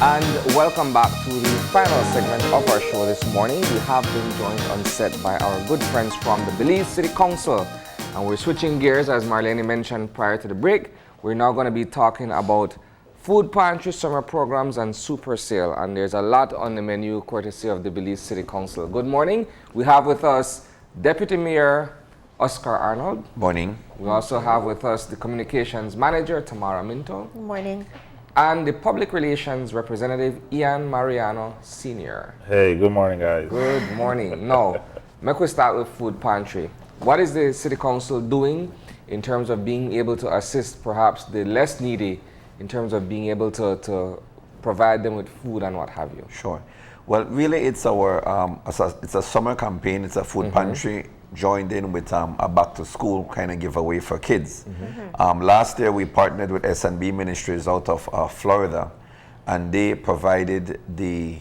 And welcome back to the final segment of our show this morning. We have been joined on set by our good friends from the Belize City Council. And we're switching gears, as Marlene mentioned prior to the break. We're now going to be talking about Food Pantry summer programs and Super Sale. And there's a lot on the menu courtesy of the Belize City Council. Good morning. We have with us Deputy Mayor Oscar Arnold. Morning. We also have with us the Communications Manager, Tamara Minto. Good morning. And the Public Relations Representative, Ian Mariano, Sr. Hey, good morning, guys. Good morning. Now, make we start with Food Pantry. What is the City Council doing in terms of being able to assist perhaps the less needy in terms of being able to provide them with food and what have you? Sure. Well, really, it's our it's a summer campaign. It's a food pantry joined in with a back-to-school kind of giveaway for kids. Last year, we partnered with S&B Ministries out of Florida, and they provided the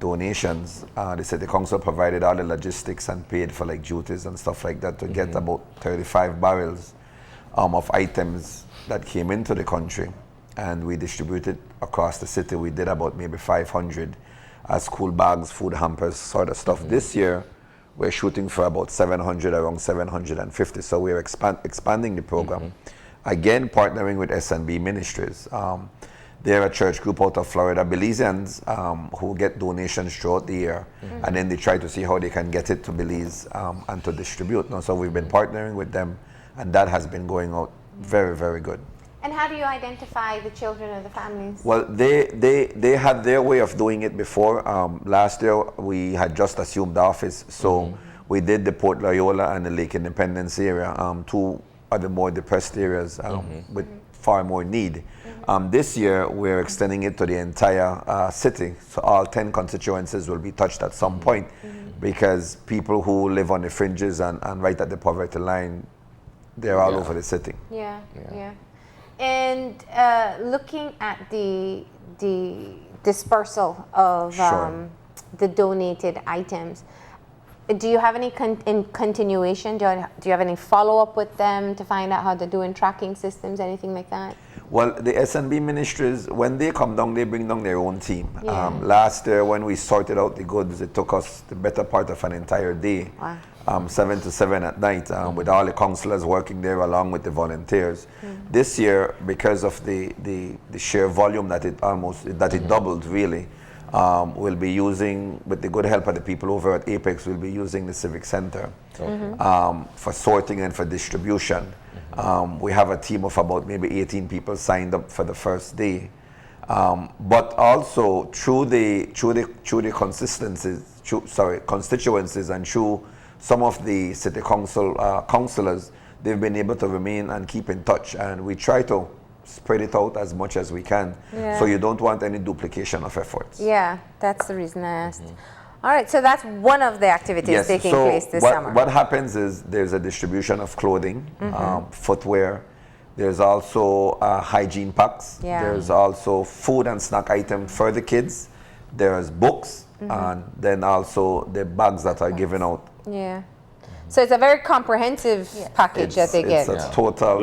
donations. The City Council provided all the logistics and paid for like duties and stuff like that to get about 35 barrels of items that came into the country, and we distributed across the city. We did about maybe 500 school bags, food hampers, sort of stuff. This year, we're shooting for about 700, around 750. So we're expanding the program. Again, partnering with S&B Ministries. They're a church group out of Florida, Belizeans, who get donations throughout the year. And then they try to see how they can get it to Belize and to distribute. So we've been partnering with them, and that has been going out very, very good. And how do you identify the children or the families? Well, they had their way of doing it before. Last year, we had just assumed the office, so we did the Port Loyola and the Lake Independence area, two of the more depressed areas with far more need. This year, we're extending it to the entire city, so all 10 constituencies will be touched at some point, because people who live on the fringes and right at the poverty line, they're all over the city. Yeah. And looking at the dispersal of the donated items, do you have any continuation? Do you have any follow-up with them to find out how they're doing, tracking systems, anything like that? Well, the S&B Ministries, when they come down, they bring down their own team. Last year, when we sorted out the goods, it took us the better part of an entire day. Wow. 7 to 7 at night, with all the councillors working there along with the volunteers. This year, because of the sheer volume that it doubled really, we'll be using, with the good help of the people over at Apex, we'll be using the Civic Center for sorting and for distribution. We have a team of about maybe 18 people signed up for the first day. But also through the constituencies and through some of the city council councillors, they've been able to remain and keep in touch, and we try to spread it out as much as we can. So you don't want any duplication of efforts. Yeah, that's the reason I asked. All right, so that's one of the activities taking place this summer. What happens is there's a distribution of clothing, footwear. There's also hygiene packs. There's also food and snack items for the kids. There's books, and then also the bags that are given out. Yeah. So it's a very comprehensive package that they get. It's a total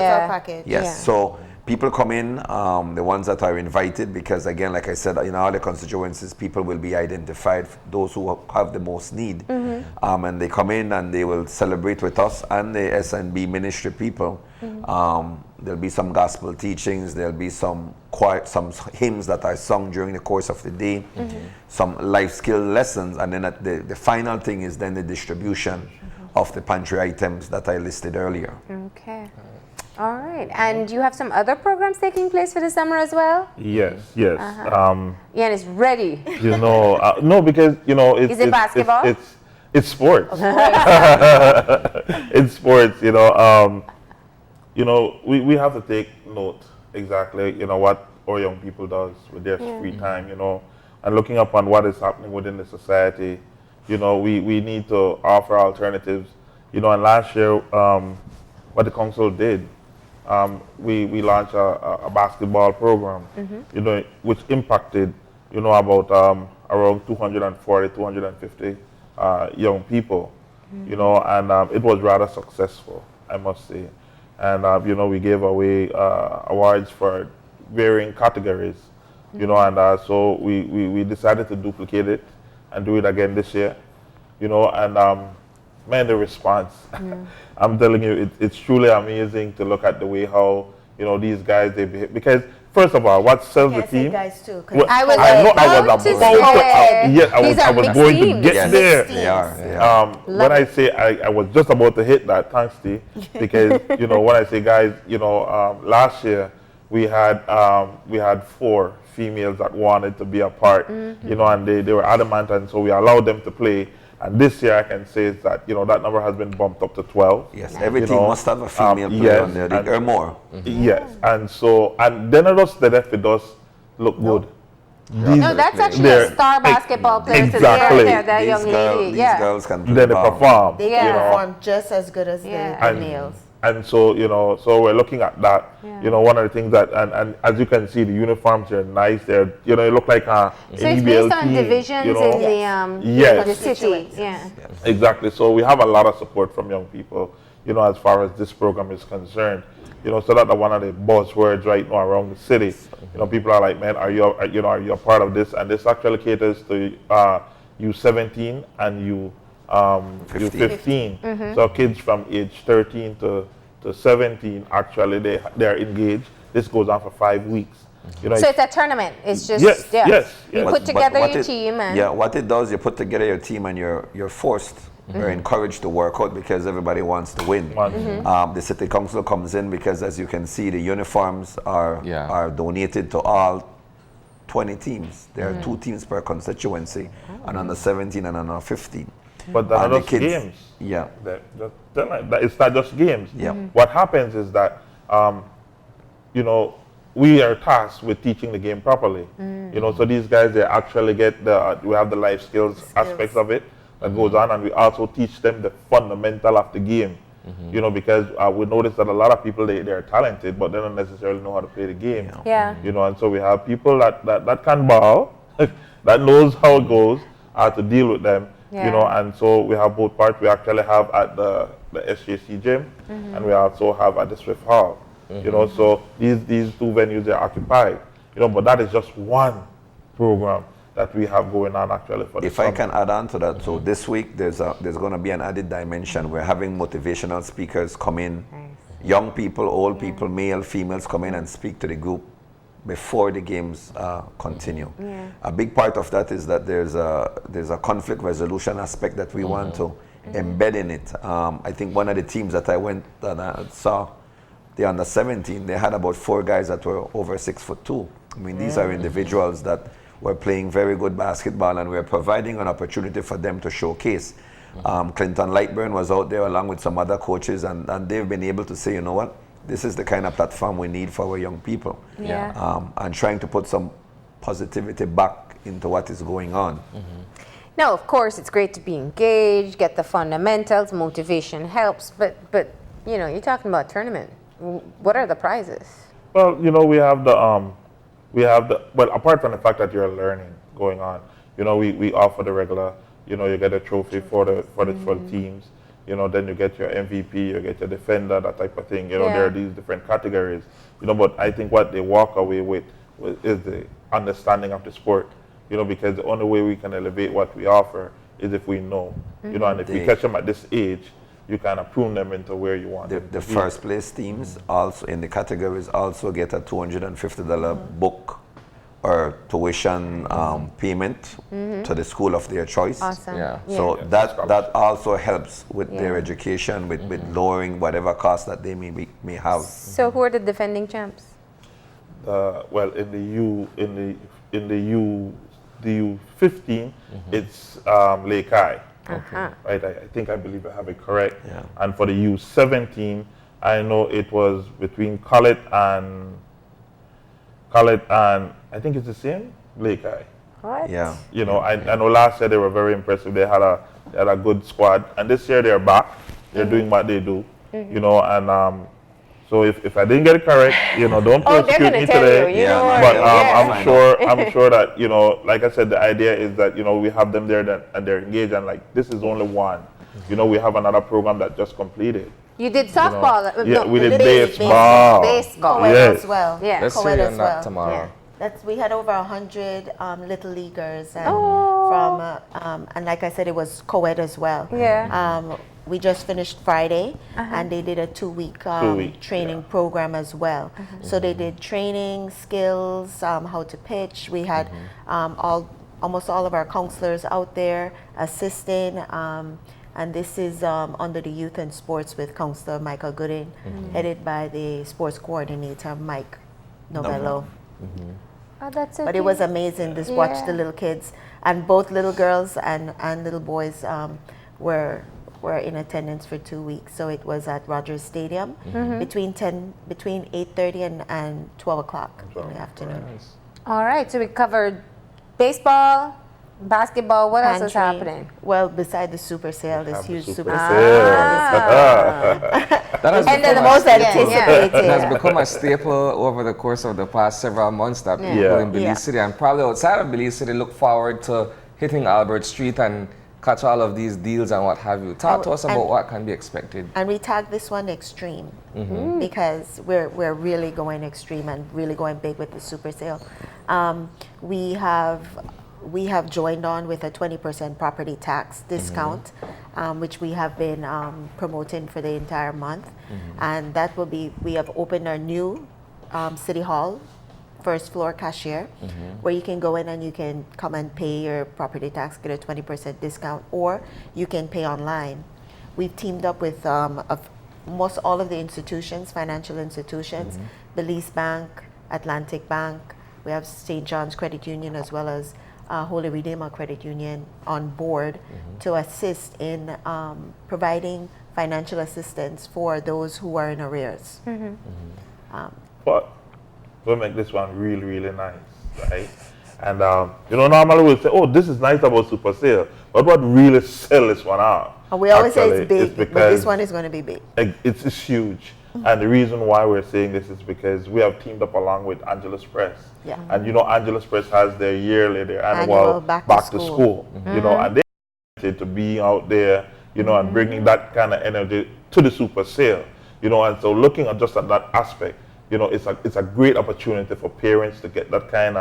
package. Yes. So people come in, the ones that are invited, because again, like I said, in all the constituencies, people will be identified, those who have the most need. And they come in and they will celebrate with us and the S&B ministry people. There'll be some gospel teachings, there'll be some hymns that are sung during the course of the day, some life skill lessons, and then the final thing is then the distribution of the pantry items that I listed earlier. Okay. All right. And you have some other programs taking place for the summer as well? Yes. Ian is ready. No, because Is it basketball? It's sports. It's sports. We have to take note exactly, what our young people does with their free time, and looking upon what is happening within the society. We need to offer alternatives. And last year, what the council did, we launched a basketball program, which impacted, about around 240, 250 young people, and it was rather successful, I must say. And, we gave away awards for varying categories. you know, and so we decided to duplicate it and do it again this year, you know, and man, the response, I'm telling you, it's truly amazing to look at the way how, you know, these guys, they behave, because first of all, what sells the team? Guys too. Well, I was I about was to about say, yes, these I are was mixed going to teams. get Yes, there. they are. They are. When I say I was just about to hit that, thanks T, because you know when I say guys, you know, last year we had 4 females that wanted to be a part, you know, and they were adamant, and so we allowed them to play. And this year I can say is that, you know, that number has been bumped up to 12. Yes, every you team know, must have a female player yes, on there, or more. Yes, and so and then it does look good. No, that's actually a star basketball player. Exactly. So that young lady. These girls can play Then they ball. perform. They Yeah. can you know. perform just as good as the males. And so, you know, so we're looking at that. You know, one of the things that, and as you can see, the uniforms are nice. They're, you know, they look like So it's based on team, divisions you know? in the Yes. the city. Yeah. Exactly. So we have a lot of support from young people, you know, as far as this program is concerned. You know, so that's one of the buzzwords right now around the city. You know, people are like, man, are you a part of this? And this actually caters to U17 and U15. So kids from age 13 to 17, actually, they're engaged. This goes on for 5 weeks. You know, So it's a tournament. It's just yes. You But- put together what your it- team and Yeah, what it does, you put together your team and you're forced or encouraged to work out because everybody wants to win. The city council comes in because, as you can see, the uniforms are donated to all 20 teams. There are 2 teams per constituency, and under 17 and under 15. But they're And not the just kids- games. Yeah. It's not just games. Yeah. What happens is that, you know, we are tasked with teaching the game properly. You know, so these guys, they actually get we have the life skills aspects of it that goes on, and we also teach them the fundamental of the game. You know, because we notice that a lot of people, they're talented, but they don't necessarily know how to play the game. yeah. You know, and so we have people that can ball, that knows how it goes, how to deal with them. Yeah. You know, and so we have both parts. We actually have at the SJC gym, and we also have at the Swift Hall. You know, so these 2 venues are occupied. You know, but that is just one program that we have going on actually for the If I can add on to that, so this week there's going to be an added dimension. We're having motivational speakers come in, young people, old people, male, females come in and speak to the group before the games continue. A big part of that is that there's a conflict resolution aspect that we want to embed in it. I think one of the teams that I went and I saw, the under 17, they had about 4 guys that were over 6'2". I mean, these are individuals that were playing very good basketball, and we're providing an opportunity for them to showcase. Clinton Lightburn was out there along with some other coaches, and they've been able to say, you know what, this is the kind of platform we need for our young people. And trying to put some positivity back into what is going on. Now, of course, it's great to be engaged, get the fundamentals, motivation helps, but you know, you're talking about tournament. What are the prizes? Well, you know, we have well, apart from the fact that you're learning going on, you know, we offer the regular, you know, you get a trophy for the teams, you know, then you get your MVP, you get your defender, that type of thing. You know, there are these different categories, you know, but I think what they walk away with is the understanding of the sport, you know, because the only way we can elevate what we offer is if we know, you know, and if we catch them at this age, you kind of prune them into where you want them to The be. first place teams also in the categories also get a $250 book or tuition payment to the school of their choice. Awesome. Yeah. So that also helps with their education, with lowering whatever cost that they may have. So who are the defending champs? Well, in the U15, it's Lake Eye. Right, I believe I have it correct. Yeah. And for the U17, I know it was between Collett and I think it's the same Lake Eye. What? Yeah. You know, I know last year they were very impressive. They had a good squad, and this year they're back. They're doing what they do. You know, and so if I didn't get it correct, you know, don't persecute me today. You know Yeah, what? But I'm sure that, you know, like I said, the idea is that, you know, we have them there and they're engaged, and like this is only one. You know, we have another program that just completed. You did softball. Yeah, we did baseball. baseball. Baseball. Co-ed Yes. as well. Yeah. Let's Co-ed hear as on that, well. Tamara. We had over 100 little leaguers, and and like I said, it was co-ed as well. Yeah. We just finished Friday, and they did a two-week training program as well. So they did training, skills, how to pitch. We had almost all of our counselors out there assisting. And this is under the Youth and Sports with Counselor Michael Gooding, headed by the sports coordinator, Mike Novello. Oh, that's so But cute. it was amazing to watch the little kids, and both little girls and little boys were in attendance for 2 weeks. So it was at Rogers Stadium between 8:30 and 12 o'clock in the afternoon. All right, so we covered baseball, basketball. What else is Pantry. happening? Well, beside the super sale, this huge super That has And become the a most staple. anticipated. It has become a staple over the course of the past several months that people in Belize City and probably outside of Belize City look forward to hitting Albert Street and catch all of these deals and what have you. Talk to us about what can be expected. And we tagged this one extreme because we're really going extreme and really going big with the super sale. We have joined on with a 20% property tax discount, which we have been promoting for the entire month. And that will be, we have opened our new City Hall first floor cashier, where you can go in and you can come and pay your property tax, get a 20% discount, or you can pay online. We've teamed up with most all of the institutions, financial institutions, Belize Bank, Atlantic Bank. We have St. John's Credit Union as well as Holy Redeemer Credit Union on board to assist in providing financial assistance for those who are in arrears. But we'll make this one really, really nice, right? And normally we'll say, oh, this is nice about super sale, but what really sell this one out? And we always say it's big, because but this one is going to be big. It's huge. And the reason why we're saying this is because we have teamed up along with Angelus Press. Yeah. And Angelus Press has their annual back to school. And they wanted to be out there, and bringing that kind of energy to the super sale. And so looking at just at that aspect, it's a great opportunity for parents to get that kind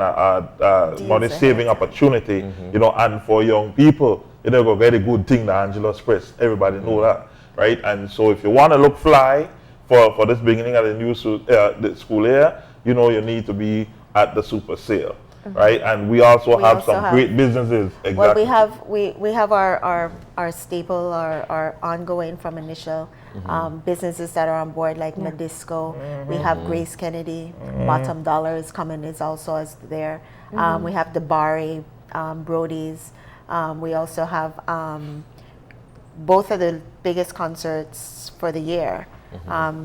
of money saving opportunity, and for young people, a very good thing, the Angelus Press. Everybody know that, right? And so if you want to look fly for this beginning of the new the school year, you need to be at the super sale, right? And we also have some great businesses. Exactly. Well, we have our staple, our ongoing from initial businesses that are on board, like Medisco. We have Grace Kennedy, Bottom Dollar is coming, is also there. We have the Bari, Brody's. We also have both of the biggest concerts for the year.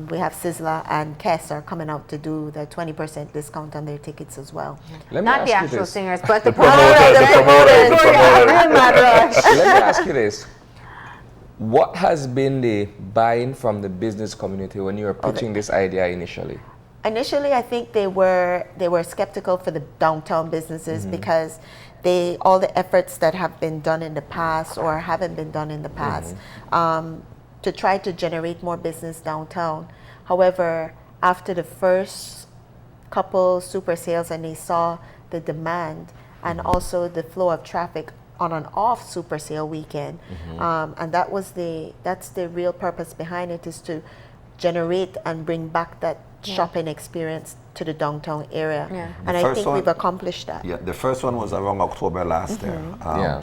We have Sizzla and Kess are coming out to do the 20% discount on their tickets as well. Not the actual singers, but the promoters. Let me ask you this. What has been the buy-in from the business community when you were pitching this idea initially? Initially, I think they were skeptical for the downtown businesses because all the efforts that have been done in the past or haven't been done in the past to try to generate more business downtown. However, after the first couple super sales and they saw the demand and also the flow of traffic on an off super sale weekend, and that's the real purpose behind it, is to generate and bring back that shopping experience to the downtown area. And I think we've accomplished that. Yeah, the first one was around October last year.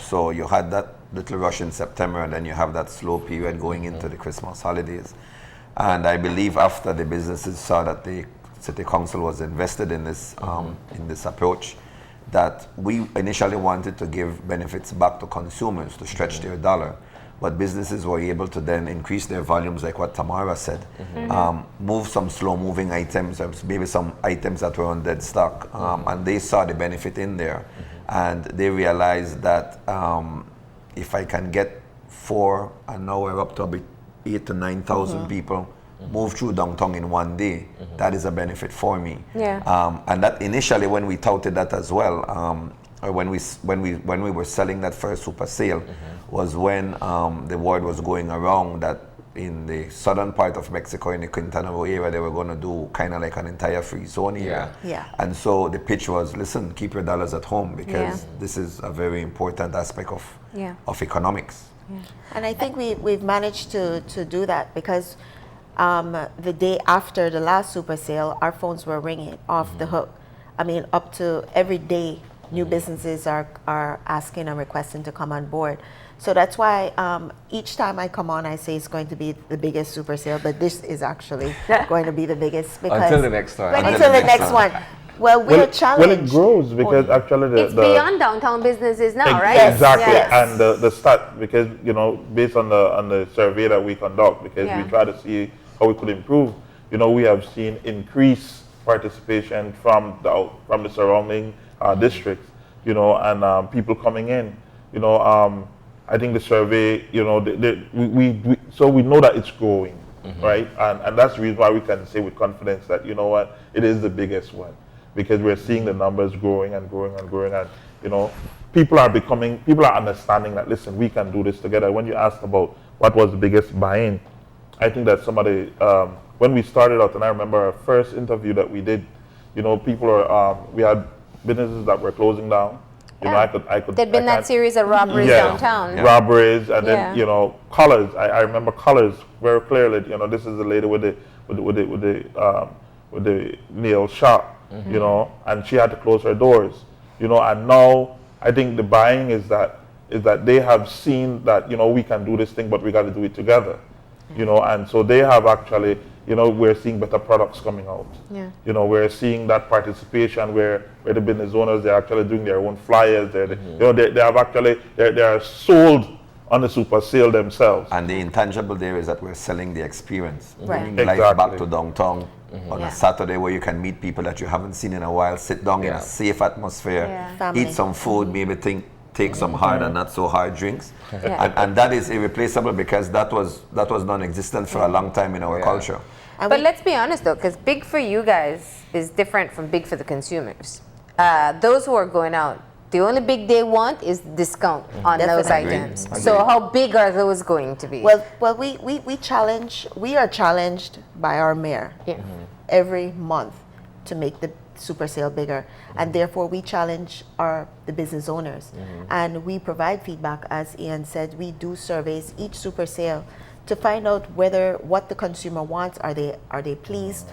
So you had that little rush in September, and then you have that slow period going into the Christmas holidays. And I believe after the businesses saw that the City Council was invested in this approach, that we initially wanted to give benefits back to consumers to stretch their dollar. But businesses were able to then increase their volumes, like what Tamara said, move some slow-moving items, maybe some items that were on dead stock, and they saw the benefit in there. And they realized that if I can get 4, and now we're up to about 8,000 to 9,000 people move through downtown in one day, that is a benefit for me. And that initially, when we touted that as well, when we were selling that first super sale, was when the word was going around that in the southern part of Mexico, in the Quintana Roo area, they were going to do kind of like an entire free zone area. Yeah. And so the pitch was, listen, keep your dollars at home, because this is a very important aspect of economics. And I think we've managed to do that, because the day after the last super sale, our phones were ringing off the hook. I mean, up to every day, new businesses are asking and requesting to come on board. So that's why each time I come on, I say it's going to be the biggest super sale, but this is actually going to be the biggest, because Until the next time. Until the next one. Well, we're challenged. Well, it grows because actually It's beyond downtown businesses now, right? Yes. Exactly, Yes. and the stat, because based on the survey that we conduct, because we try to see how we could improve. We have seen increased participation from the surrounding districts, and people coming in. I think the survey, we know that it's growing, right? And that's the reason why we can say with confidence that it is the biggest one, because we're seeing the numbers growing and growing and growing, and people are understanding that, listen, we can do this together. When you asked about what was the biggest buy-in, I think that somebody, when we started out, and I remember our first interview that we did, we had businesses that were closing down. I could. There'd been that series of robberies downtown. Yeah. Robberies, and then colors. I remember colors very clearly. This is the lady with the nail shop. And she had to close her doors. And now I think the buying is that they have seen that we can do this thing, but we got to do it together. And so they have actually, we're seeing better products coming out. Yeah. We're seeing that participation where the business owners, they're actually doing their own flyers. They have actually, they are sold on the super sale themselves. And the intangible there is that we're selling the experience, Right. bringing life back to downtown on a Saturday, where you can meet people that you haven't seen in a while, sit down in a safe atmosphere, Family. eat some food, maybe take some hard and not so hard drinks. And that is irreplaceable, because that was non-existent for a long time in our culture. But let's be honest though, because big for you guys is different from big for the consumers. Those who are going out, the only big they want is discount on those Definitely. items. So how big are those going to be? Well, we are challenged by our mayor every month to make the super sale bigger, and therefore we challenge the business owners, and we provide feedback. As Ian said, we do surveys each super sale to find out what the consumer wants. Are they pleased?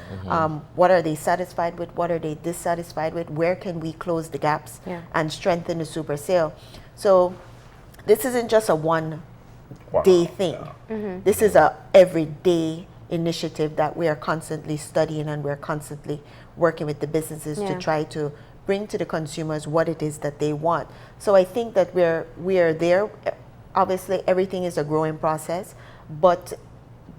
What are they satisfied with? What are they dissatisfied with? Where can we close the gaps and strengthen the super sale? So this isn't just a one-day thing. This is a everyday initiative that we are constantly studying, and we're constantly working with the businesses to try to bring to the consumers what it is that they want. So I think that we are there. Obviously, everything is a growing process, but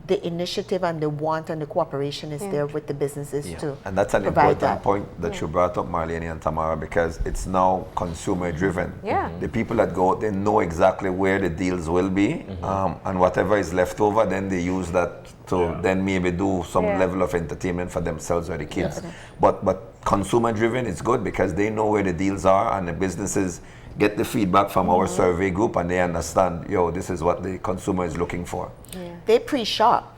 the initiative and the want and the cooperation is there with the businesses to And that's an provide important that. point that you brought up, Marlene and Tamara, because it's now consumer driven. Yeah. The people that go out, they know exactly where the deals will be, and whatever is left over, then they use that to then maybe do some level of entertainment for themselves or the kids. But consumer driven is good, because they know where the deals are, and the businesses get the feedback from our survey group, and they understand, this is what the consumer is looking for. They pre-shop.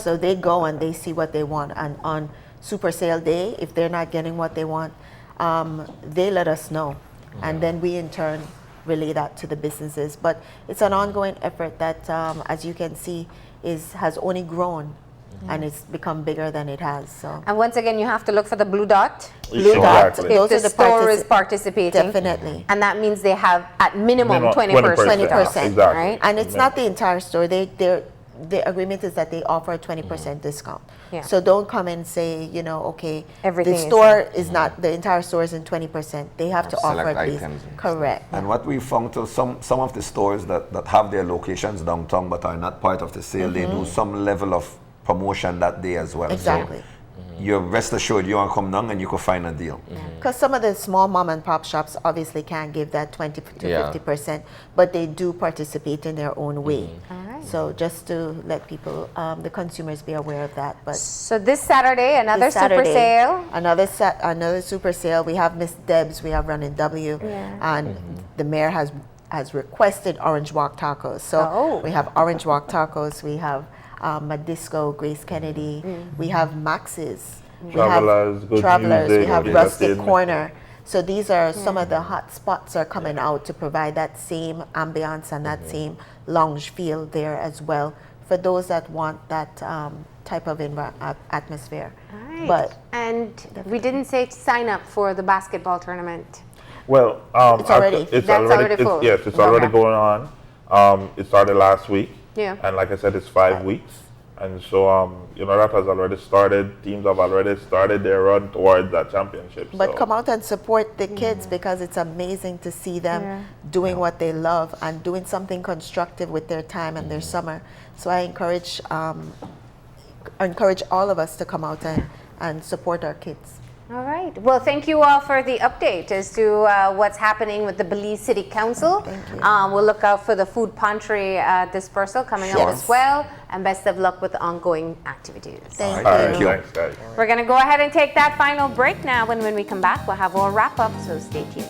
So they go and they see what they want. And on super sale day, if they're not getting what they want, they let us know. And then we in turn relay that to the businesses. But it's an ongoing effort that, as you can see, has only grown. And it's become bigger than it has. So. And once again, you have to look for the blue dot. Blue dot. Exactly. If Those the are the store is participating. Definitely. And that means they have at minimum 20%. 20%. Exactly. Right? And it's not the entire store. The agreement is that they offer a 20% discount. Yeah. So don't come and say, okay, Everything the is- store is not, the entire store isn't 20%. They have to offer Select at least. items. Correct. And what we found, to some of the stores that have their locations downtown but are not part of the sale, they do some level of promotion that day as well. Exactly. So you're rest assured you want to come down and you can find a deal. Because some of the small mom and pop shops obviously can't give that 20 to 50%, but they do participate in their own way. All right. So just to let people, the consumers be aware of that. But So this Saturday, another this super Saturday, sale. another super sale. We have Miss Debs, we have Running W, and the mayor has has requested Orange Walk tacos. So we have Orange Walk tacos, we have Madisco, Grace Kennedy, we have Max's, Travelers, Good Travelers, Music, we have okay, Rustic that's it. Corner. So these are some of the hot spots are coming out to provide that same ambiance and that same lounge feel there as well for those that want that type of atmosphere. Right. But and we didn't say to sign up for the basketball tournament. Well, It's already- That's already full. Yes, it's already Okay. going on. It started last week. Yeah. And like I said, it's 5 weeks. And so, that has already started. Teams have already started their run towards that championship. But so. come out and support the kids because it's amazing to see them doing what they love and doing something constructive with their time and their summer. So I encourage all of us to come out and support our kids. All right. Well, thank you all for the update as to what's happening with the Belize City Council. Thank you. We'll look out for the food pantry dispersal coming up as well. And best of luck with the ongoing activities. Thank All right, you. thanks, guys. We're going to go ahead and take that final break now. And when we come back, we'll have our wrap up. So stay tuned.